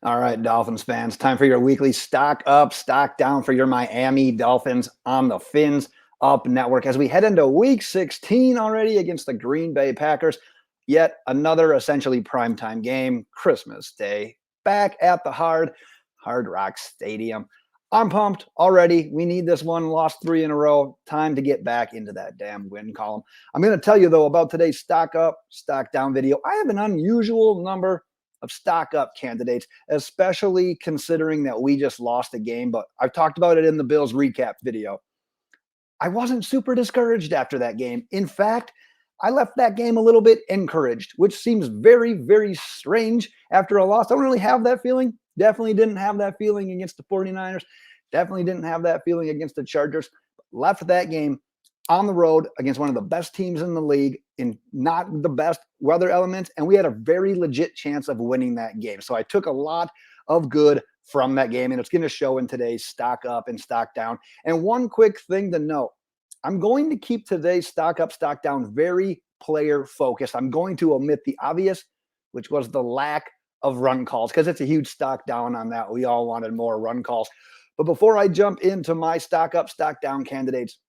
All right, Dolphins fans, time for your weekly stock up, stock down for your Miami Dolphins on the Fins Up Network as we head into week 16 already against the Green Bay Packers. Yet another essentially primetime game, Christmas Day, back at the Hard Rock Stadium. I'm pumped already. We need this one. Lost 3 in a row. Time to get back into that damn win column. I'm going to tell you, though, about today's stock up, stock down video. I have an unusual number of stock up candidates, especially considering that we just lost a game. But I've talked about it in the Bills recap video. I wasn't super discouraged after that game. In fact, I left that game a little bit encouraged, which seems very, very strange after a loss. I don't really have that feeling. Definitely didn't have that feeling against the 49ers. Definitely didn't have that feeling against the Chargers. Left that game on the road against one of the best teams in the league in not the best weather elements, and we had a very legit chance of winning that game. So I took a lot of good from that game, and it's going to show in today's stock up and stock down. And one quick thing to note, I'm going to keep today's stock up, stock down very player focused. I'm going to omit the obvious, which was the lack of run calls, because it's a huge stock down on that. We all wanted more run calls. But before I jump into my stock up, stock down candidates,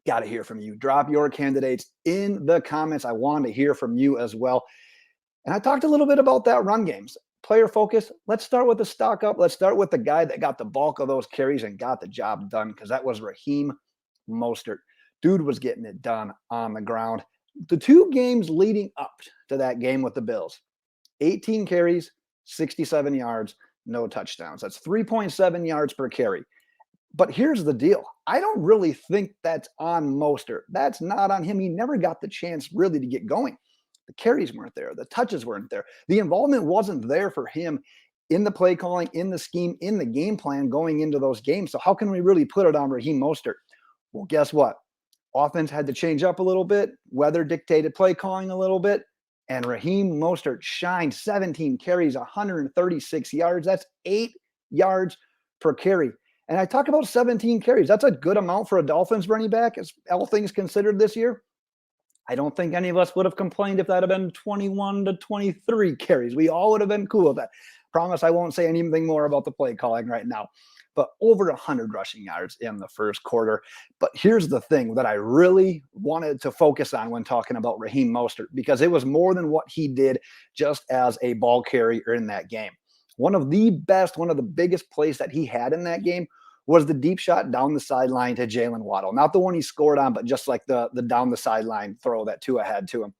got to hear from you. Drop your candidates in the comments. I want to hear from you as well. And I talked a little bit about that run games. Player focus. Let's start with the stock up. Let's start with the guy that got the bulk of those carries and got the job done, because that was Raheem Mostert. Dude was getting it done on the ground. The 2 games leading up to that game with the Bills, 18 carries, 67 yards, no touchdowns. That's 3.7 yards per carry. But here's the deal. I don't really think that's on Mostert. That's not on him. He never got the chance really to get going. The carries weren't there. The touches weren't there. The involvement wasn't there for him in the play calling, in the scheme, in the game plan going into those games. So how can we really put it on Raheem Mostert? Well, guess what? Offense had to change up a little bit. Weather dictated play calling a little bit. And Raheem Mostert shined. 17 carries, 136 yards. That's 8 yards per carry. And I talk about 17 carries. That's a good amount for a Dolphins running back, as all things considered this year. I don't think any of us would have complained if that had been 21 to 23 carries. We all would have been cool with that. Promise I won't say anything more about the play calling right now. But over 100 rushing yards in the first quarter. But here's the thing that I really wanted to focus on when talking about Raheem Mostert, because it was more than what he did just as a ball carrier in that game. One of the biggest plays that he had in that game was the deep shot down the sideline to Jaylen Waddle. Not the one he scored on, but just like the down the sideline throw that Tua had to him.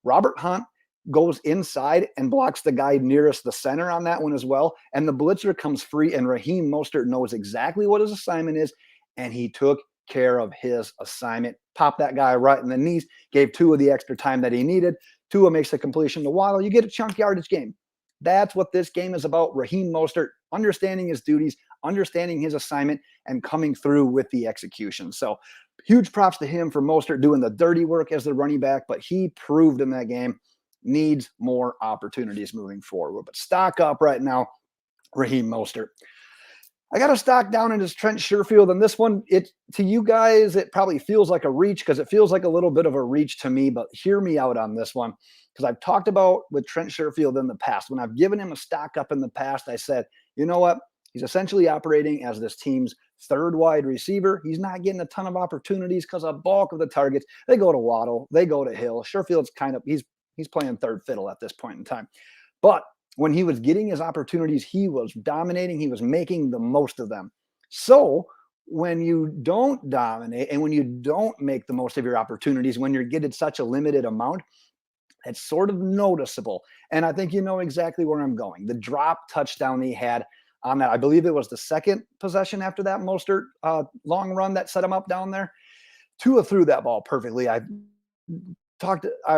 Robert Hunt goes inside and blocks the guy nearest the center on that one as well. And the blitzer comes free, and Raheem Mostert knows exactly what his assignment is, and he took care of his assignment. Popped that guy right in the knees, gave Tua the extra time that he needed. Tua makes the completion to Waddle. You get a chunk yardage game. That's what this game is about. Raheem Mostert understanding his duties, understanding his assignment, and coming through with the execution. So huge props to him for Mostert doing the dirty work as the running back, but he proved in that game needs more opportunities moving forward. But stock up right now, Raheem Mostert. I got to stock down into Trent Sherfield, and this one, to you guys, it probably feels like a reach, because it feels like a little bit of a reach to me, but hear me out on this one, because I've talked about with Trent Sherfield in the past. When I've given him a stock up in the past, I said, you know what? He's essentially operating as this team's third wide receiver. He's not getting a ton of opportunities because a bulk of the targets, they go to Waddle, they go to Hill. Sherfield's he's playing third fiddle at this point in time. But when he was getting his opportunities, he was dominating. He was making the most of them. So when you don't dominate and when you don't make the most of your opportunities, when you're getting such a limited amount, it's sort of noticeable. And I think you know exactly where I'm going. The drop touchdown he had on that, I believe it was the second possession after that Mostert long run that set him up down there. Tua threw that ball perfectly. I've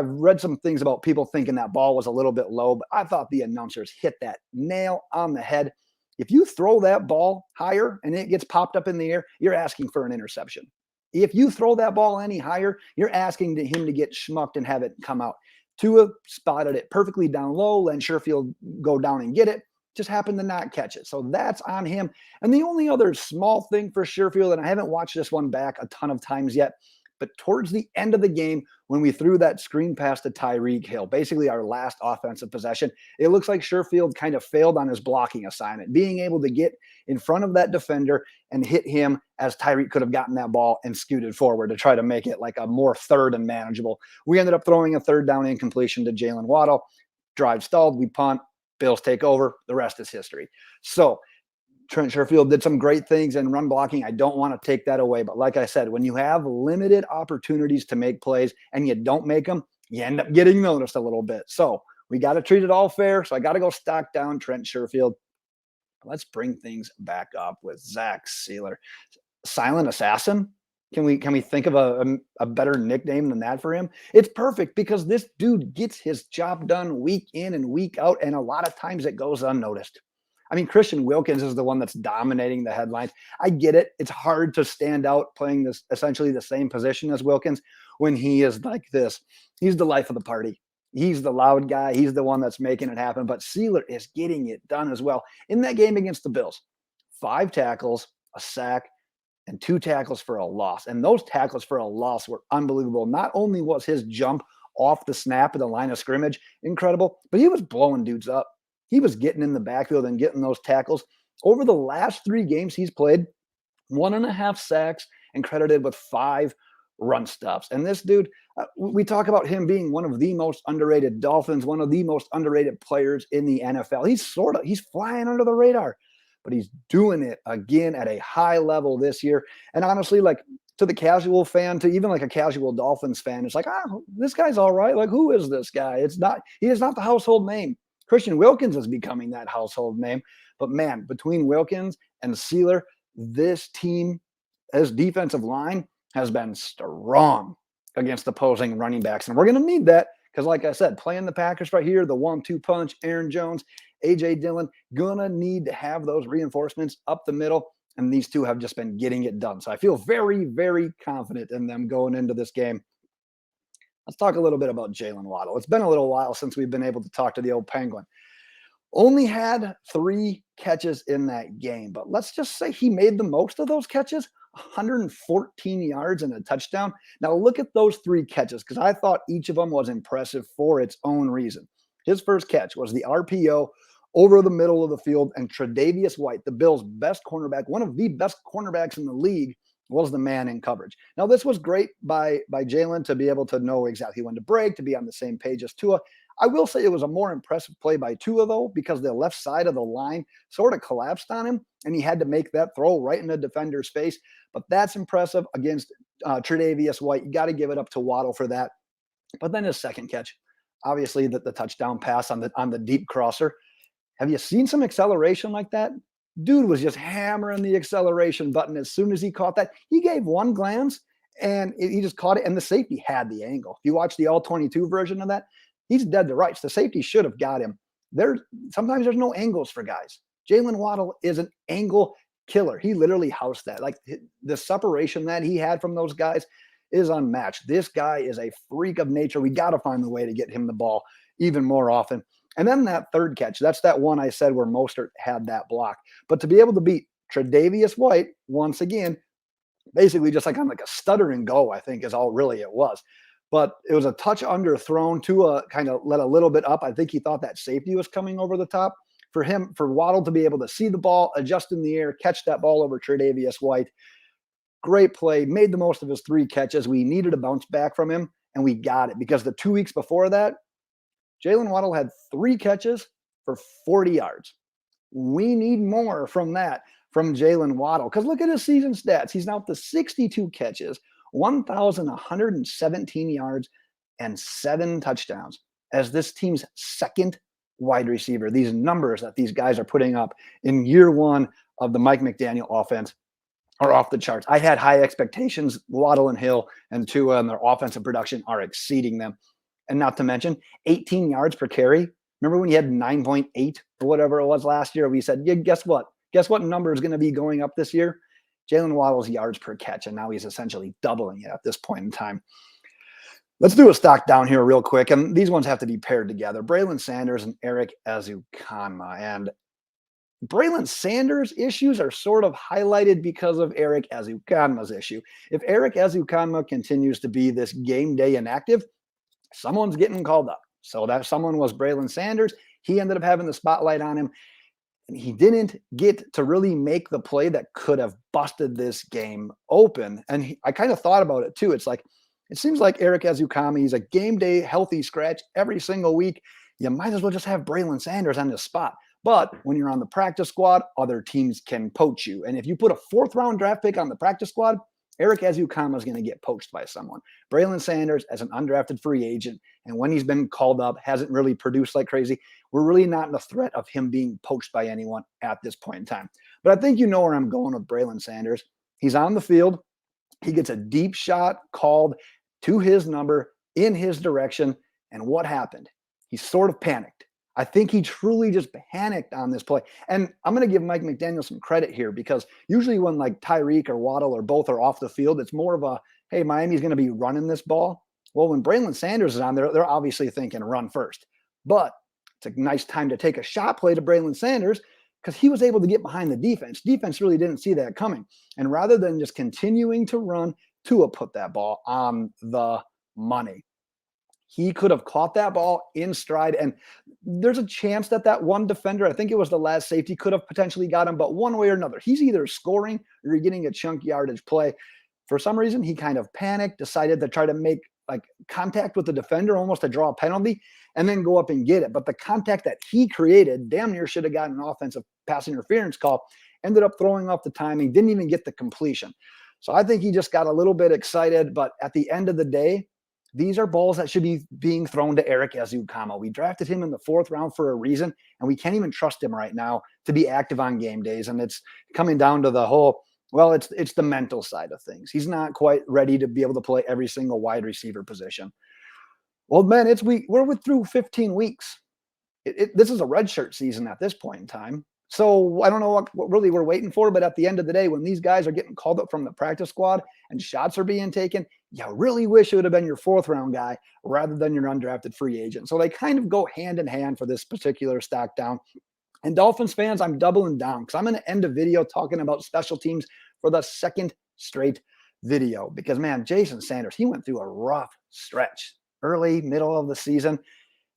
read some things about people thinking that ball was a little bit low, but I thought the announcers hit that nail on the head. If you throw that ball higher and it gets popped up in the air, you're asking for an interception. If you throw that ball any higher, you're asking him to get schmucked and have it come out. Tua spotted it perfectly down low, let Sherfield go down and get it. Just happened to not catch it. So that's on him. And the only other small thing for Sherfield, and I haven't watched this one back a ton of times yet, But towards the end of the game, when we threw that screen pass to Tyreek Hill, basically our last offensive possession, it looks like Sherfield kind of failed on his blocking assignment, being able to get in front of that defender and hit him as Tyreek could have gotten that ball and scooted forward to try to make it like a more third and manageable. We ended up throwing a third down incompletion to Jaylen Waddle. Drive stalled. We punt. Bills take over. The rest is history. So Trent Sherfield did some great things in run blocking. I don't want to take that away. But like I said, when you have limited opportunities to make plays and you don't make them, you end up getting noticed a little bit. So we got to treat it all fair. So I got to go stock down Trent Sherfield. Let's bring things back up with Zach Sieler. Silent Assassin? Can we think of a better nickname than that for him? It's perfect because this dude gets his job done week in and week out, and a lot of times it goes unnoticed. I mean, Christian Wilkins is the one that's dominating the headlines. I get it. It's hard to stand out playing this essentially the same position as Wilkins when he is like this. He's the life of the party. He's the loud guy. He's the one that's making it happen. But Sieler is getting it done as well. In that game against the Bills, 5 tackles, a sack, and 2 tackles for a loss. And those tackles for a loss were unbelievable. Not only was his jump off the snap of the line of scrimmage incredible, but he was blowing dudes up. He was getting in the backfield and getting those tackles. Over the last 3 games he's played, 1.5 sacks and credited with 5 run stops. And this dude, we talk about him being one of the most underrated Dolphins, one of the most underrated players in the NFL. He's flying under the radar, but he's doing it again at a high level this year. And honestly, like to the casual fan, to even like a casual Dolphins fan, it's like, this guy's all right. Like, who is this guy? He is not the household name. Christian Wilkins is becoming that household name. But man, between Wilkins and Sieler, this team, this defensive line has been strong against opposing running backs. And we're going to need that because, like I said, playing the Packers right here, the 1-2 punch, Aaron Jones, A.J. Dillon, going to need to have those reinforcements up the middle. And these two have just been getting it done. So I feel very, very confident in them going into this game. Let's talk a little bit about Jaylen Waddle. It's been a little while since we've been able to talk to the old Penguin. Only had 3 catches in that game, but let's just say he made the most of those catches, 114 yards and a touchdown. Now look at those 3 catches because I thought each of them was impressive for its own reason. His first catch was the RPO over the middle of the field, and Tre'Davious White, the Bills' best cornerback, one of the best cornerbacks in the league, was the man in coverage. Now, this was great by Jaylen to be able to know exactly when to break, to be on the same page as Tua. I will say it was a more impressive play by Tua, though, because the left side of the line sort of collapsed on him, and he had to make that throw right in the defender's face. But that's impressive against Tre'Davious White. You got to give it up to Waddle for that. But then his second catch, obviously the touchdown pass on the deep crosser. Have you seen some acceleration like that? Dude was just hammering the acceleration button as soon as he caught that. He gave one glance and he just caught it, and the safety had the angle. If you watch the all-22 version of that, he's dead to rights. The safety should have got him. Sometimes there's no angles for guys. Jaylen Waddle is an angle killer. He literally housed that. Like the separation that he had from those guys is unmatched. This guy is a freak of nature. We got to find the way to get him the ball even more often. And then that third catch, that's that one I said where Mostert had that block. But to be able to beat Tre'Davious White once again, basically just like on like a stutter and go, I think is all really it was. But it was a touch underthrown. Tua kind of let a little bit up. I think he thought that safety was coming over the top. For Waddle to be able to see the ball, adjust in the air, catch that ball over Tre'Davious White. Great play, made the most of his 3 catches. We needed a bounce back from him, and we got it because the 2 weeks before that, Jaylen Waddle had 3 catches for 40 yards. We need more from that from Jaylen Waddle because look at his season stats. He's now up to 62 catches, 1,117 yards, and 7 touchdowns as this team's second wide receiver. These numbers that these guys are putting up in year 1 of the Mike McDaniel offense are off the charts. I had high expectations. Waddle and Hill and Tua and their offensive production are exceeding them. And not to mention 18 yards per carry. Remember when you had 9.8 or whatever it was last year? We said, yeah, guess what? Guess what number is going to be going up this year? Jaylen Waddle's yards per catch, and now he's essentially doubling it at this point in time. Let's do a stock down here real quick, and these ones have to be paired together. Braylon Sanders and Erik Ezukanma. And Braylon Sanders' issues are sort of highlighted because of Erik Ezukanma's issue. If Erik Ezukanma continues to be this game day inactive, someone's getting called up. So that someone was Braylon Sanders. He ended up having the spotlight on him, and he didn't get to really make the play that could have busted this game open. And I kind of thought about it too. It's like, it seems like Erik Ezukanma, he's a game day healthy scratch every single week. You might as well just have Braylon Sanders on the spot. But when you're on the practice squad, other teams can poach you. And if you put a 4th-round draft pick on the practice squad, Erik Ezukanma is going to get poached by someone. Braylon Sanders, as an undrafted free agent, and when he's been called up, hasn't really produced like crazy. We're really not in the threat of him being poached by anyone at this point in time. But I think you know where I'm going with Braylon Sanders. He's on the field. He gets a deep shot called to his number in his direction. And what happened? He sort of panicked. I think he truly just panicked on this play. And I'm going to give Mike McDaniel some credit here, because usually when like Tyreek or Waddle or both are off the field, it's more of a, hey, Miami's going to be running this ball. Well, when Braylon Sanders is on there, they're obviously thinking run first. But it's a nice time to take a shot play to Braylon Sanders, because he was able to get behind the defense. Defense really didn't see that coming. And rather than just continuing to run, Tua put that ball on the money. He could have caught that ball in stride. And there's a chance that that one defender, I think it was the last safety, could have potentially got him. But one way or another, he's either scoring or you're getting a chunk yardage play. For some reason, he kind of panicked, decided to try to make like contact with the defender, almost to draw a penalty, and then go up and get it. But the contact that he created damn near should have gotten an offensive pass interference call, ended up throwing off the timing, didn't even get the completion. So I think he just got a little bit excited. But at the end of the day, these are balls that should be being thrown to Erik Ezukanma. We drafted him in the 4th round for a reason, and we can't even trust him right now to be active on game days. And it's coming down to the whole, well, it's the mental side of things. He's not quite ready to be able to play every single wide receiver position. Well, man, we're through 15 weeks. This is a redshirt season at this point in time. So I don't know what really we're waiting for, but at the end of the day, when these guys are getting called up from the practice squad and shots are being taken, you really wish it would have been your 4th-round guy rather than your undrafted free agent. So they kind of go hand in hand for this particular stock down. And Dolphins fans, I'm doubling down, because I'm going to end a video talking about special teams for the 2nd straight video. Because, man, Jason Sanders, he went through a rough stretch early, middle of the season.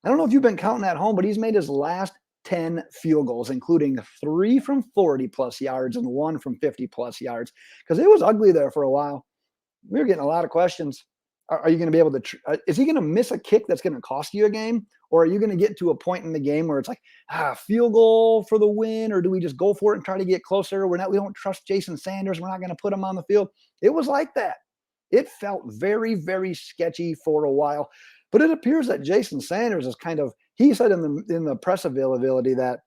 I don't know if you've been counting at home, but he's made his last 10 field goals, including 3 from 40-plus yards and 1 from 50-plus yards, because it was ugly there for a while. We were getting a lot of questions. Are you going to be able to is he going to miss a kick that's going to cost you a game? Or are you going to get to a point in the game where it's like, field goal for the win? Or do we just go for it and try to get closer? We don't trust Jason Sanders. We're not going to put him on the field. It was like that. It felt very, very sketchy for a while. But it appears that Jason Sanders is he said in the press availability that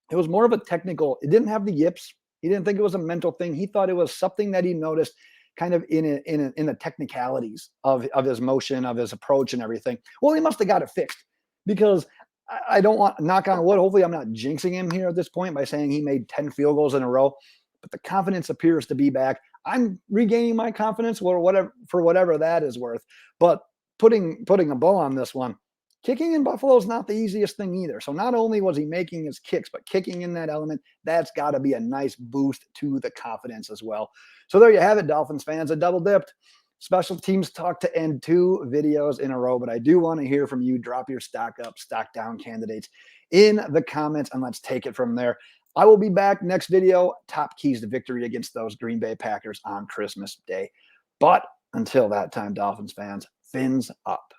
it was more of a technical, it didn't have the yips. He didn't think it was a mental thing. He thought it was something that he noticed kind of in the technicalities of his motion, of his approach and everything. Well, he must have got it fixed, because I don't want, knock on wood, hopefully I'm not jinxing him here at this point by saying he made 10 field goals in a row, but the confidence appears to be back. I'm regaining my confidence for whatever that is worth. But putting a bow on this one, kicking in Buffalo is not the easiest thing either. So not only was he making his kicks, but kicking in that element, that's got to be a nice boost to the confidence as well. So there you have it, Dolphins fans. I double dipped. Special teams talk to end 2 videos in a row, but I do want to hear from you. Drop your stock up, stock down candidates in the comments, and let's take it from there. I will be back next video. Top keys to victory against those Green Bay Packers on Christmas Day. But until that time, Dolphins fans, fins up.